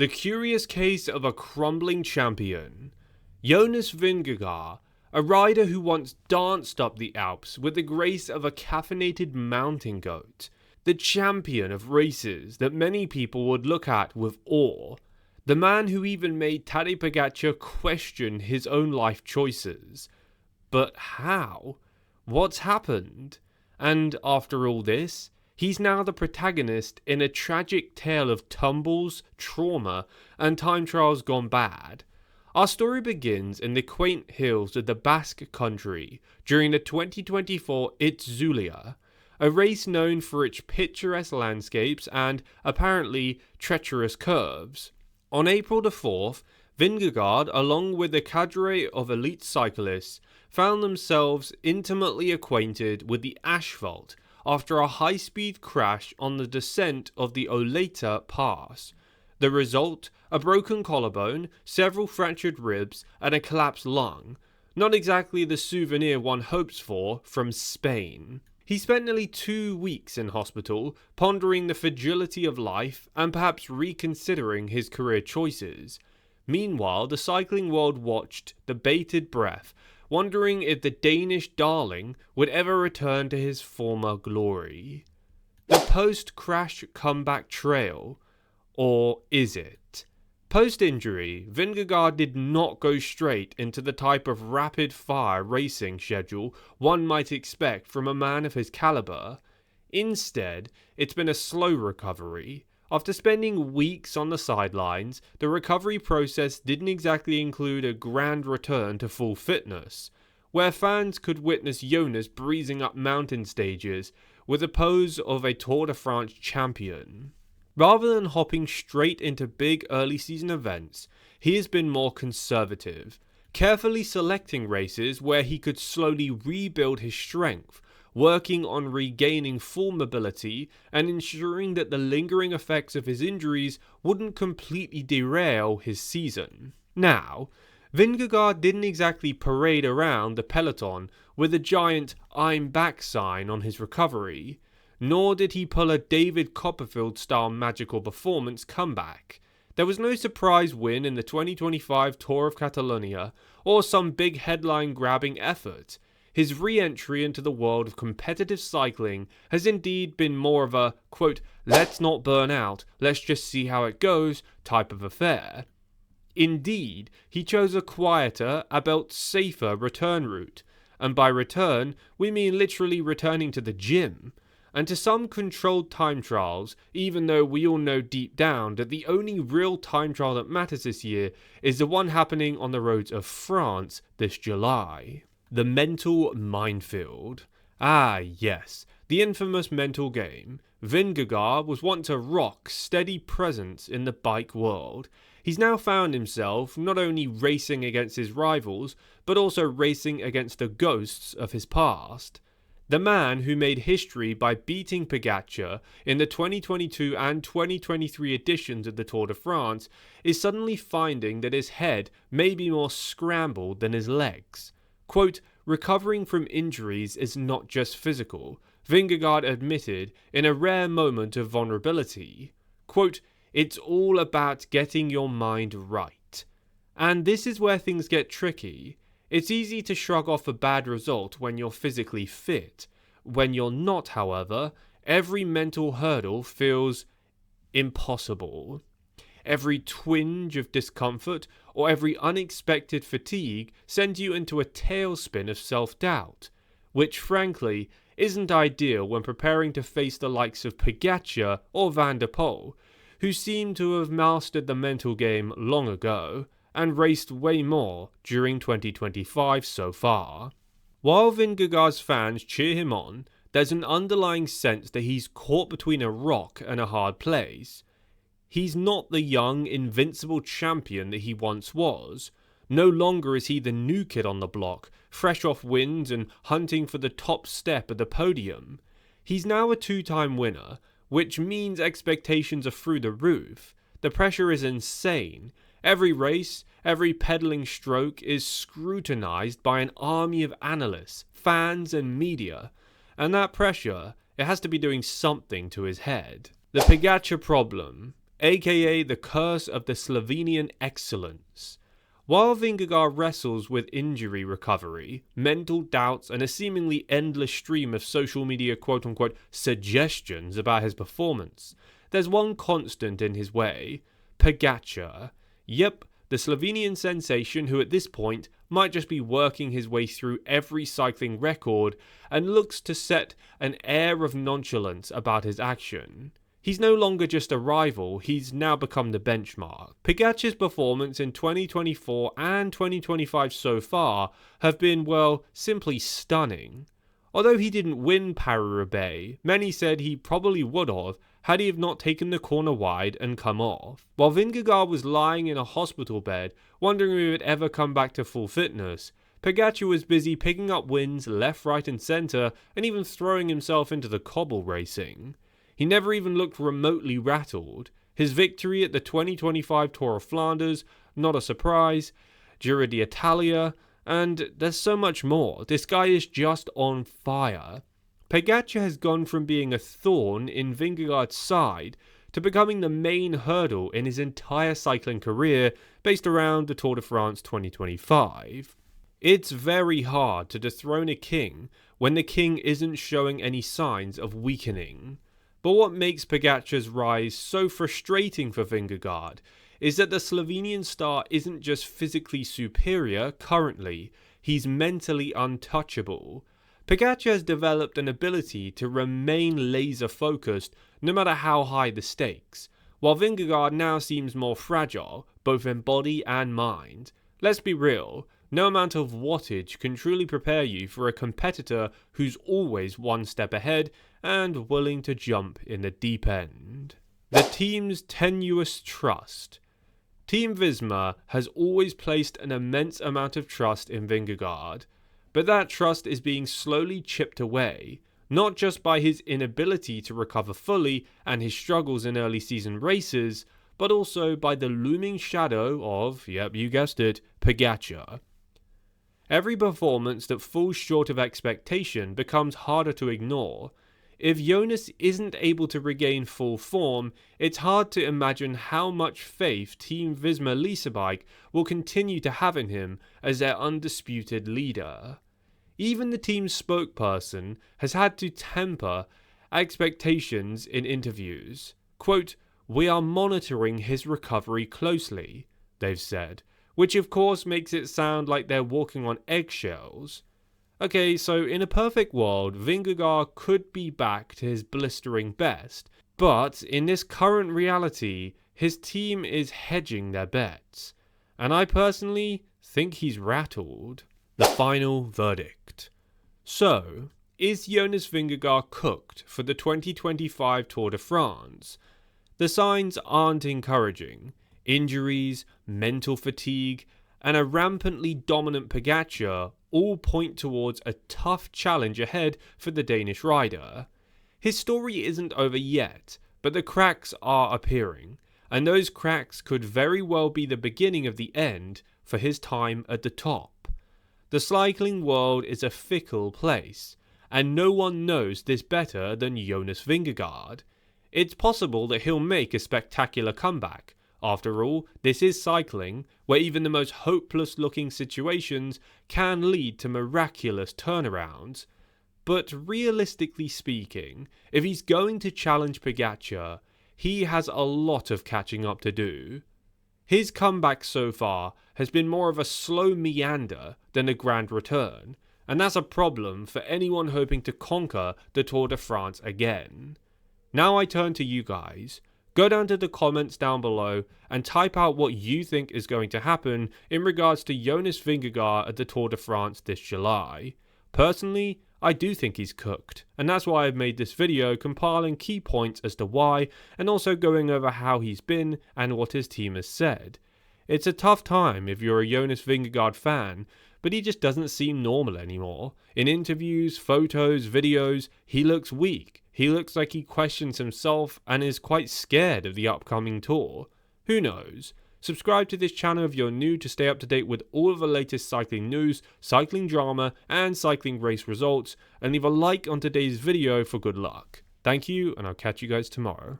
The curious case of a crumbling champion. Jonas Vingegaard, a rider who once danced up the Alps with the grace of a caffeinated mountain goat. The champion of races that many people would look at with awe. The man who even made Tadej Pogačar question his own life choices. But how? What's happened? And after all this, he's now the protagonist in a tragic tale of tumbles, trauma, and time trials gone bad. Our story begins in the quaint hills of the Basque country during the 2024 Itzulia, a race known for its picturesque landscapes and, apparently, treacherous curves. On April the 4th, Vingegaard, along with a cadre of elite cyclists, found themselves intimately acquainted with the asphalt after a high-speed crash on the descent of the Oleta Pass. The result? A broken collarbone, several fractured ribs, and a collapsed lung. Not exactly the souvenir one hopes for from Spain. He spent nearly 2 weeks in hospital, pondering the fragility of life and perhaps reconsidering his career choices. Meanwhile, the cycling world watched, the bated breath, wondering if the Danish darling would ever return to his former glory. The post-crash comeback trail, or is it? Post-injury, Vingegaard did not go straight into the type of rapid-fire racing schedule one might expect from a man of his caliber. Instead, it's been a slow recovery. After spending weeks on the sidelines, the recovery process didn't exactly include a grand return to full fitness, where fans could witness Jonas breezing up mountain stages with the pose of a Tour de France champion. Rather than hopping straight into big early season events, he has been more conservative, carefully selecting races where he could slowly rebuild his strength, working on regaining full mobility and ensuring that the lingering effects of his injuries wouldn't completely derail his season. Now, Vingegaard didn't exactly parade around the peloton with a giant "I'm back" sign on his recovery, nor did he pull a David Copperfield-style magical performance comeback. There was no surprise win in the 2025 Tour of Catalonia or some big headline-grabbing effort. His re-entry into the world of competitive cycling has indeed been more of a, quote, let's not burn out, let's just see how it goes type of affair. Indeed, he chose a quieter, albeit safer return route, and by return, we mean literally returning to the gym. And to some controlled time trials, even though we all know deep down that the only real time trial that matters this year is the one happening on the roads of France this July. The mental minefield. Ah yes, the infamous mental game. Vingegaard was once a rock steady presence in the bike world. He's now found himself not only racing against his rivals, but also racing against the ghosts of his past. The man who made history by beating Pogačar in the 2022 and 2023 editions of the Tour de France is suddenly finding that his head may be more scrambled than his legs. Quote, recovering from injuries is not just physical, Vingegaard admitted in a rare moment of vulnerability. Quote, it's all about getting your mind right. And this is where things get tricky. It's easy to shrug off a bad result when you're physically fit. When you're not, however, every mental hurdle feels impossible. Every twinge of discomfort or every unexpected fatigue sends you into a tailspin of self-doubt, which frankly isn't ideal when preparing to face the likes of Pogačar or Van der Poel, who seem to have mastered the mental game long ago and raced way more during 2025 so far. While Vingegaard's fans cheer him on, there's an underlying sense that he's caught between a rock and a hard place. He's not the young, invincible champion that he once was. No longer is he the new kid on the block, fresh off wins and hunting for the top step of the podium. He's now a two-time winner, which means expectations are through the roof. The pressure is insane. Every race, every pedaling stroke is scrutinized by an army of analysts, fans and media. And that pressure, it has to be doing something to his head. The Pagata Problem. aka the curse of the Slovenian excellence. While Vingegaard wrestles with injury recovery, mental doubts, and a seemingly endless stream of social media quote-unquote suggestions about his performance, there's one constant in his way: Pagata. Yep, the Slovenian sensation who at this point might just be working his way through every cycling record and looks to set an air of nonchalance about his action. He's no longer just a rival, he's now become the benchmark. Pagata's performance in 2024 and 2025 so far have been, well, simply stunning. Although he didn't win Paris-Roubaix, many said he probably would have had he not taken the corner wide and come off. While Vingegaard was lying in a hospital bed, wondering if he would ever come back to full fitness, Pagata was busy picking up wins left, right and centre, and even throwing himself into the cobble racing. He never even looked remotely rattled. His victory at the 2025 Tour of Flanders, not a surprise, Giro d'Italia, and there's so much more. This guy is just on fire. Pagata has gone from being a thorn in Vingegaard's side to becoming the main hurdle in his entire cycling career based around the Tour de France 2025. It's very hard to dethrone a king when the king isn't showing any signs of weakening. But what makes Pagata's rise so frustrating for Vingegaard is that the Slovenian star isn't just physically superior currently, he's mentally untouchable. Pagata has developed an ability to remain laser focused no matter how high the stakes, while Vingegaard now seems more fragile, both in body and mind. Let's be real, no amount of wattage can truly prepare you for a competitor who's always one step ahead and willing to jump in the deep end. The team's tenuous trust. Team Visma has always placed an immense amount of trust in Vingegaard, but that trust is being slowly chipped away, not just by his inability to recover fully and his struggles in early season races, but also by the looming shadow of, yep, you guessed it, Pagata. Every performance that falls short of expectation becomes harder to ignore. If Jonas isn't able to regain full form, it's hard to imagine how much faith Team Visma Leasebike will continue to have in him as their undisputed leader. Even the team's spokesperson has had to temper expectations in interviews. Quote, "We are monitoring his recovery closely," they've said, which of course makes it sound like they're walking on eggshells. Okay, so in a perfect world, Vingegaard could be back to his blistering best, but in this current reality, his team is hedging their bets, and I personally think he's rattled. The final verdict. So, is Jonas Vingegaard cooked for the 2025 Tour de France? The signs aren't encouraging. Injuries, mental fatigue, and a rampantly dominant Pagata all point towards a tough challenge ahead for the Danish rider. His story isn't over yet, but the cracks are appearing, and those cracks could very well be the beginning of the end for his time at the top. The cycling world is a fickle place, and no one knows this better than Jonas Vingegaard. It's possible that he'll make a spectacular comeback. After all, this is cycling, where even the most hopeless looking situations can lead to miraculous turnarounds. But realistically speaking, if he's going to challenge Pagata, he has a lot of catching up to do. His comeback so far has been more of a slow meander than a grand return, and that's a problem for anyone hoping to conquer the Tour de France again. Now I turn to you guys. Go down to the comments down below and type out what you think is going to happen in regards to Jonas Vingegaard at the Tour de France this July. Personally, I do think he's cooked, and that's why I've made this video compiling key points as to why, and also going over how he's been and what his team has said. It's a tough time if you're a Jonas Vingegaard fan, but he just doesn't seem normal anymore. In interviews, photos, videos, he looks weak. He looks like he questions himself and is quite scared of the upcoming tour. Who knows? Subscribe to this channel if you're new to stay up to date with all of the latest cycling news, cycling drama, and cycling race results, and leave a like on today's video for good luck. Thank you, and I'll catch you guys tomorrow.